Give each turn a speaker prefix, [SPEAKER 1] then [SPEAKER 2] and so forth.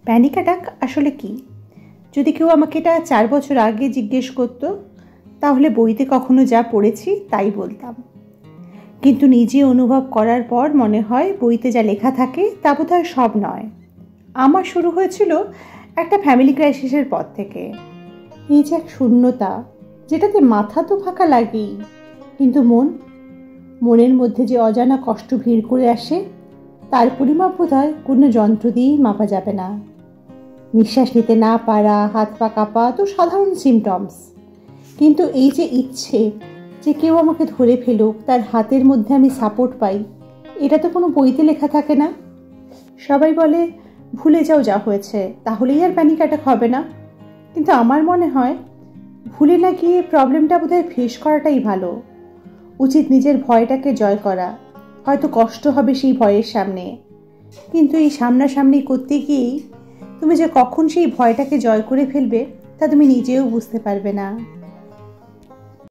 [SPEAKER 1] Panic attack আসলে কি? যদি কেউ আমাকে এটা 4 বছর আগে জিজ্ঞেস করতো, তাহলে বইতে কখনো যা পড়েছি তাই বলতাম। কিন্তু নিজে অনুভব করার পর মনে হয় বইতে যা লেখা থাকে তা বোধহয় সব নয়। আমার শুরু হয়েছিল একটা ফ্যামিলি ক্রাইসিসের পর থেকে। এই যে এক শূন্যতা, যেটাতে মাথা তো ফাঁকা লাগেই, কিন্তু মনের মধ্যে যে অজানা কষ্ট ভিড় করে আসে, তার পরিমাপ বোধহয় কোনো যন্ত্র দিয়েই মাপা যাবে না। নিঃশ্বাস নিতে না পারা, হাত পা কাঁপা তো সাধারণ সিমটমস, কিন্তু এই যে ইচ্ছে যে কেউ আমাকে ধরে ফেলুক, তার হাতের মধ্যে আমি সাপোর্ট পাই, এটা তো কোনো বইতে লেখা থাকে না। সবাই বলে ভুলে যাও যা হয়েছে, তাহলেই আর প্যানিক অ্যাটাক হবে না। কিন্তু আমার মনে হয় ভুলে না গিয়ে প্রবলেমটা বোধহয় ফেস করাটাই ভালো। উচিত নিজের ভয়টাকে জয় করা। হয়তো কষ্ট হবে সেই ভয়ের সামনে, কিন্তু এই সামনাসামনি করতে গিয়েই তুমি যে কখন সেই ভয়টাকে জয় করে ফেলবে তা তুমি নিজেও বুঝতে পারবে না।